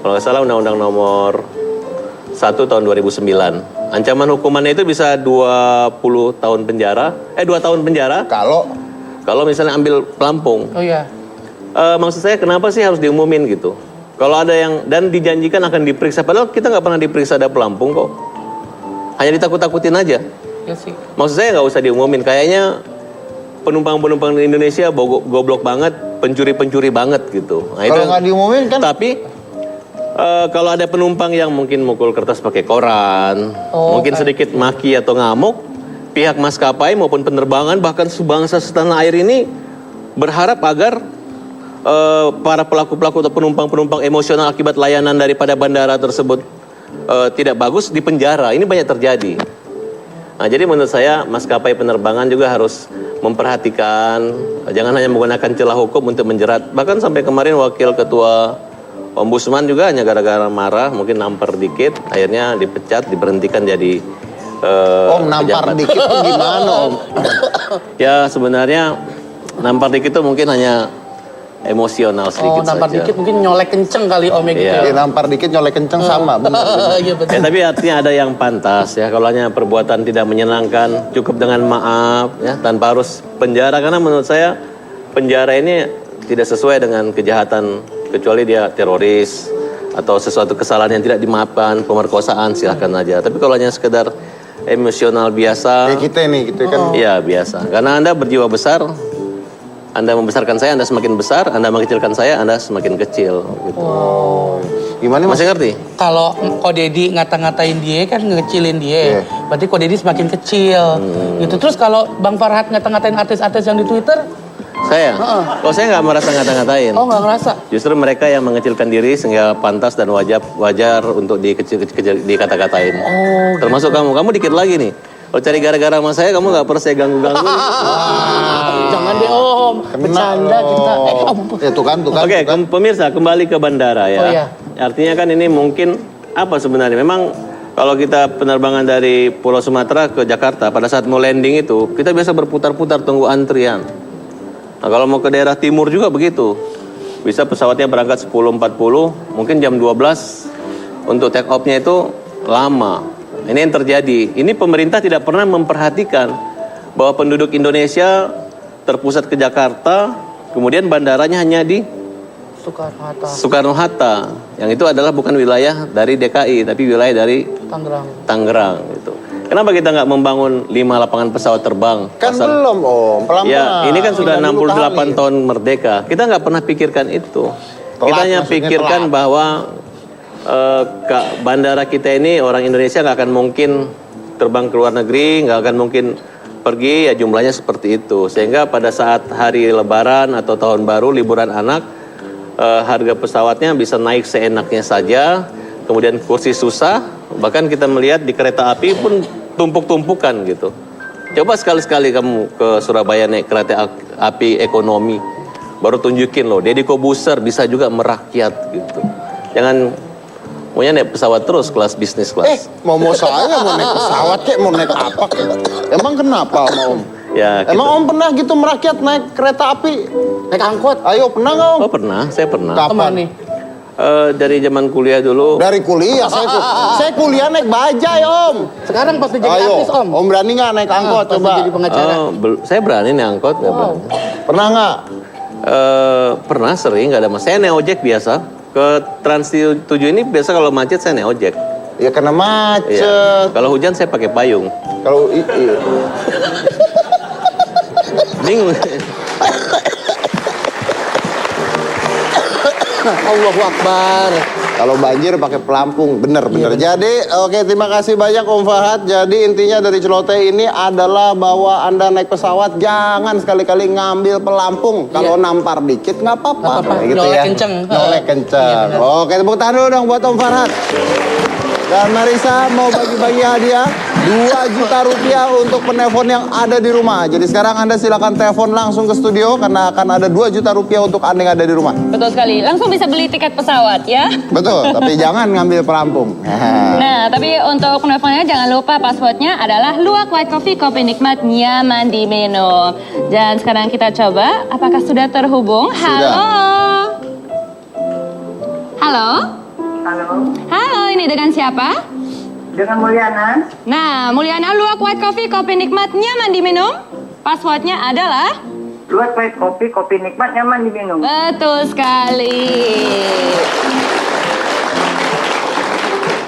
Kalau nggak salah undang-undang nomor 1 tahun 2009. Ancaman hukumannya itu bisa 20 tahun penjara, 2 tahun penjara. Kalau misalnya ambil pelampung. Oh iya. Maksud saya kenapa sih harus diumumin gitu? Kalau ada yang, dan dijanjikan akan diperiksa, padahal kita nggak pernah diperiksa ada pelampung kok. Hanya ditakut-takutin aja. Ya sih. Maksud saya nggak usah diumumin, kayaknya penumpang-penumpang di Indonesia goblok banget, pencuri-pencuri banget gitu. Nah, kalau nggak diumumin kan? Tapi kalau ada penumpang yang mungkin mukul kertas pakai koran, mungkin sedikit maki atau ngamuk, pihak maskapai maupun penerbangan bahkan sebangsa setanah air ini berharap agar para pelaku-pelaku atau penumpang-penumpang emosional akibat layanan daripada bandara tersebut tidak bagus dipenjara. Ini banyak terjadi. Nah, jadi menurut saya maskapai penerbangan juga harus memperhatikan, jangan hanya menggunakan celah hukum untuk menjerat. Bahkan sampai kemarin wakil ketua Ombudsman juga hanya gara-gara marah, mungkin nampar dikit, akhirnya dipecat, diberhentikan jadi Om, nampar pejabat. dikit tuh gimana Om? Ya sebenarnya nampar dikit itu mungkin hanya emosional sedikit nampar saja. dikit mungkin nyolek kenceng kali Om ya gitu. Iya. Ya. Nampar dikit nyolek kenceng sama, benar. Iya betul. Ya, tapi artinya ada yang pantas ya, kalau hanya perbuatan tidak menyenangkan cukup dengan maaf ya, tanpa harus penjara, karena menurut saya penjara ini tidak sesuai dengan kejahatan, kecuali dia teroris atau sesuatu kesalahan yang tidak dimaafkan, pemerkosaan silahkan aja. Tapi kalau hanya sekedar emosional biasa, kayak kita nih gitu kan. Iya biasa, karena Anda berjiwa besar, Anda membesarkan saya, Anda semakin besar, Anda mengecilkan saya, Anda semakin kecil gitu. Gimana Mas? Masih ngerti? Kalau Ko Deddy ngata-ngatain dia kan ngecilin dia, berarti Ko Deddy semakin kecil. Gitu. Terus kalau Bang Farhat ngata-ngatain artis-artis yang di Twitter, Saya? Oh, saya nggak merasa ngata-ngatain. oh nggak ngerasa? Justru mereka yang mengecilkan diri sehingga pantas dan wajar untuk dikata-katain. Termasuk kamu dikit lagi nih. Kalau cari gara-gara sama saya, kamu nggak pernah saya ganggu-ganggu. Jangan deh Om, bercanda kita. Ya tuh kan. Oke, pemirsa kembali ke bandara ya. Oh, iya. Artinya kan ini mungkin apa sebenarnya? Memang kalau kita penerbangan dari Pulau Sumatera ke Jakarta, pada saat mau landing itu, kita biasa berputar-putar tunggu antrian. Nah, kalau mau ke daerah timur juga begitu. Bisa pesawatnya berangkat 10.40, mungkin jam 12 untuk take off-nya itu lama. Ini yang terjadi. Ini pemerintah tidak pernah memperhatikan bahwa penduduk Indonesia terpusat ke Jakarta, kemudian bandaranya hanya di Soekarno-Hatta. Yang itu adalah bukan wilayah dari DKI, tapi wilayah dari Tangerang gitu. Kenapa kita nggak membangun 5 lapangan pesawat terbang? Kan belum Om, pelan-pelan. Ya, ini kan sudah Tinggal 68 dulu tahun merdeka. Kita nggak pernah pikirkan itu. Kita hanya pikirkan bahwa bandara kita ini orang Indonesia nggak akan mungkin terbang ke luar negeri, nggak akan mungkin pergi, ya jumlahnya seperti itu. Sehingga pada saat hari Lebaran atau Tahun Baru, liburan anak, harga pesawatnya bisa naik seenaknya saja. Kemudian kursi susah, bahkan kita melihat di kereta api pun tumpuk-tumpukan gitu. Coba sekali-sekali kamu ke Surabaya naik kereta api ekonomi, baru tunjukin loh, Deddy Kobuser bisa juga merakyat gitu. Jangan maunya naik pesawat terus, kelas bisnis kelas. Mau saya mau naik pesawat kek, mau naik apa kek? Emang kenapa Om? Ya, emang Om pernah gitu merakyat naik kereta api? Naik angkot? Ayo, pernah nggak Om? Oh pernah, saya pernah. Kapan nih? Dari zaman kuliah dulu. Dari kuliah, saya kuliah naik bajai Om. Sekarang pas jadi artis Om. Om berani nggak naik angkot coba? Jadi pengacara. Saya berani naik angkot. Pernah nggak? Pernah, sering, nggak ada masalah. Saya naik ojek biasa. Ke Trans 7 ini biasa kalau macet saya naik ojek. Ya karena macet. Iya. Kalau hujan saya pakai payung. Kalau bingung. Allahu Akbar. Kalau banjir pakai pelampung, bener. Jadi, oke, terima kasih banyak Om Farhat. Jadi intinya dari celoteh ini adalah bahwa Anda naik pesawat jangan sekali-kali ngambil pelampung. Kalau nampar dikit nggak apa-apa. Gitu Nyolek ya. kenceng. Nyolek kenceng. Oke, tepuk tangan dulu dong buat Om Farhat. Dan Marisa mau bagi-bagi hadiah 2 juta rupiah untuk penelpon yang ada di rumah. Jadi sekarang Anda silakan telepon langsung ke studio karena akan ada 2 juta rupiah untuk Anda yang ada di rumah. Betul sekali. Langsung bisa beli tiket pesawat ya. Betul, tapi jangan ngambil pelampung. Nah, tapi untuk penelponnya jangan lupa passwordnya adalah Luwak White Coffee, kopi nikmat nyaman diminum. Dan sekarang kita coba, apakah sudah terhubung? Sudah. Halo? Halo, Halo, ini dengan siapa? dengan Mulyana. Nah, Mulyana, Luwak White Coffee, kopi nikmat nyaman diminum. Passwordnya adalah? Luwak White Coffee, kopi nikmat nyaman diminum. Betul sekali.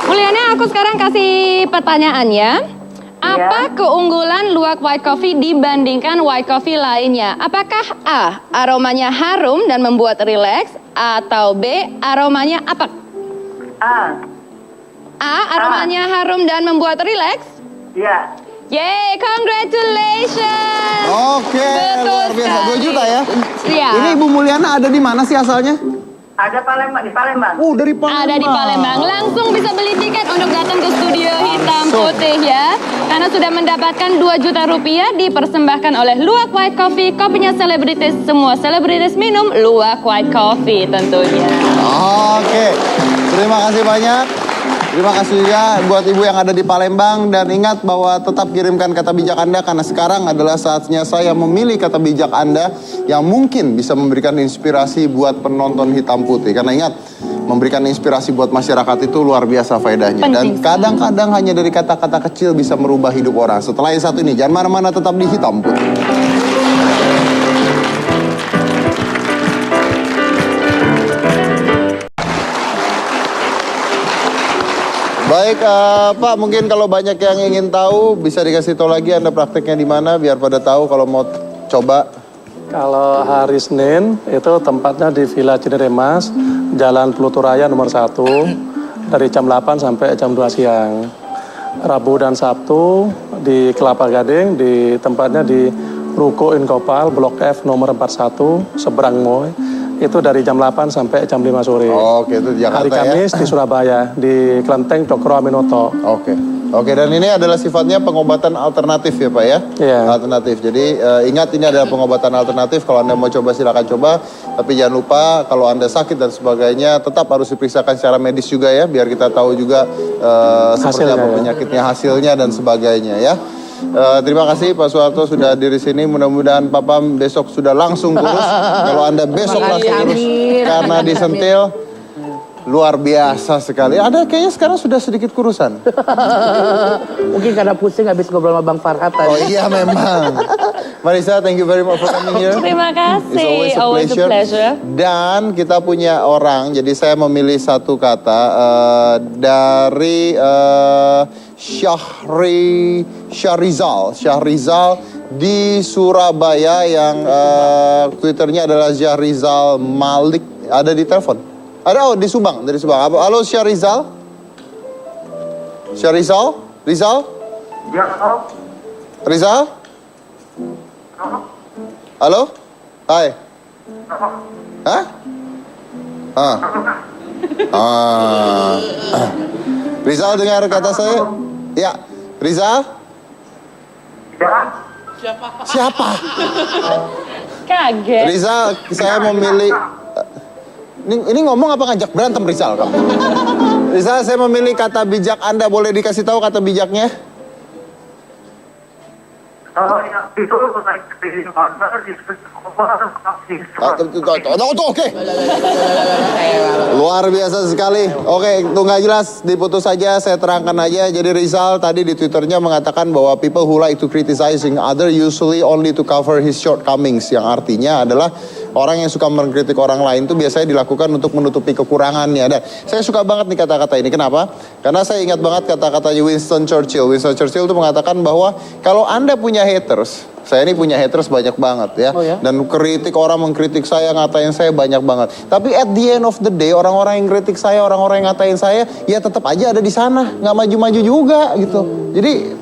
Mulyana, aku sekarang kasih pertanyaan ya. Apa keunggulan Luwak White Coffee dibandingkan white coffee lainnya? Apakah A, aromanya harum dan membuat rileks, atau B, aromanya apa? A, aromanya harum dan membuat rileks? Iya. Yeay, congratulations. Oke, luar biasa. 2 juta ya? Iya. Ini Ibu Mulyana ada di mana sih asalnya? Ada di Palembang. Oh, dari Palembang. Ada di Palembang. Langsung bisa beli tiket untuk datang ke studio Hitam Putih ya. Karena sudah mendapatkan 2 juta rupiah dipersembahkan oleh Luwak White Coffee. Kopinya selebritis, semua selebritis minum Luwak White Coffee tentunya. Oke, terima kasih banyak. Terima kasih juga buat ibu yang ada di Palembang. Dan ingat bahwa tetap kirimkan kata bijak Anda karena sekarang adalah saatnya saya memilih kata bijak Anda yang mungkin bisa memberikan inspirasi buat penonton Hitam Putih. Karena ingat, memberikan inspirasi buat masyarakat itu luar biasa faedahnya. Dan kadang-kadang hanya dari kata-kata kecil bisa merubah hidup orang. Setelah yang satu ini, jangan mana-mana, tetap di Hitam Putih. Baik, Pak, mungkin kalau banyak yang ingin tahu, bisa dikasih tahu lagi Anda prakteknya di mana, biar pada tahu kalau mau coba. Kalau hari Senin, itu tempatnya di Villa Cinere Mas, Jalan Pluto Raya nomor 1, dari jam 8 sampai jam 2 siang. Rabu dan Sabtu di Kelapa Gading, di tempatnya di Ruko Inkopal, Blok F nomor 41, seberang Moy. Itu dari jam 8 sampai jam 5 sore. Oke, itu di Jakarta. Hari Kamis di Surabaya, di Klenteng Cokro Aminoto. Oke, dan ini adalah sifatnya pengobatan alternatif ya Pak ya? Iya. Alternatif, jadi ingat ini adalah pengobatan alternatif. Kalau Anda mau coba silakan coba. Tapi jangan lupa kalau Anda sakit dan sebagainya tetap harus diperiksakan secara medis juga ya. Biar kita tahu juga seperti apa penyakitnya, hasilnya dan sebagainya ya. Terima kasih Pak Soeharto sudah hadir di sini. Mudah-mudahan Papa besok sudah langsung kurus. Kalau Anda besok langsung kurus karena disentil, luar biasa sekali. Ada kayaknya sekarang sudah sedikit kurusan. Mungkin karena pusing habis ngobrol sama Bang Farhat tadi. Oh iya memang. Marisa, thank you very much for coming here. Terima kasih. It's always a pleasure. Dan kita punya orang, jadi saya memilih satu kata dari Syahrizal di Surabaya yang Twitternya adalah Syahrizal Malik. Ada di telepon. Ada di Subang, dari Subang. Halo Syahrizal? Syahrizal? Rizal? Ya, Rizal? Halo? Hai. Hah? Rizal dengar kata saya? Ya. Rizal? Siapa? Kaget. Rizal, saya memilih... Ini ngomong apa ngajak berantem Rizal kamu? Rizal, saya memilih kata bijak Anda. Boleh dikasih tahu kata bijaknya? Oke. Luar biasa sekali. Oke, itu nggak jelas, diputus saja, saya terangkan aja. Jadi Rizal tadi di Twitternya mengatakan bahwa people who like to criticizing other usually only to cover his shortcomings. Yang artinya adalah orang yang suka mengkritik orang lain itu biasanya dilakukan untuk menutupi kekurangannya. Dan saya suka banget nih kata-kata ini. Kenapa? Karena saya ingat banget kata-katanya Winston Churchill. Winston Churchill itu mengatakan bahwa kalau Anda punya haters, saya ini punya haters banyak banget ya. Oh ya? Dan kritik orang mengkritik saya, ngatain saya banyak banget. Tapi at the end of the day, orang-orang yang kritik saya, orang-orang yang ngatain saya, ya tetap aja ada di sana, nggak maju-maju juga gitu. Jadi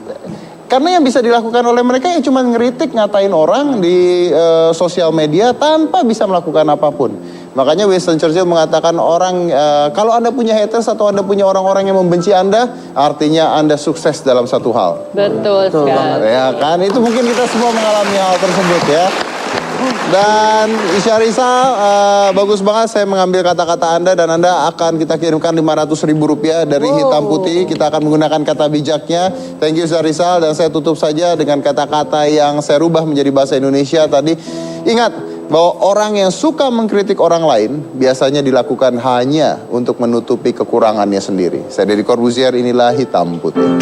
karena yang bisa dilakukan oleh mereka ya cuma ngeritik, ngatain orang di sosial media tanpa bisa melakukan apapun. Makanya Winston Churchill mengatakan orang, kalau Anda punya haters atau Anda punya orang-orang yang membenci Anda, artinya Anda sukses dalam satu hal. Betul sekali. Ya kan, itu mungkin kita semua mengalami hal tersebut ya. Dan Isyarisa, bagus banget saya mengambil kata-kata Anda dan Anda akan kita kirimkan Rp500.000 dari Hitam Putih. Kita akan menggunakan kata bijaknya. Thank you Isyarisa, dan saya tutup saja dengan kata-kata yang saya rubah menjadi bahasa Indonesia tadi. Ingat bahwa orang yang suka mengkritik orang lain biasanya dilakukan hanya untuk menutupi kekurangannya sendiri. Saya Deddy Corbuzier, inilah Hitam Putih.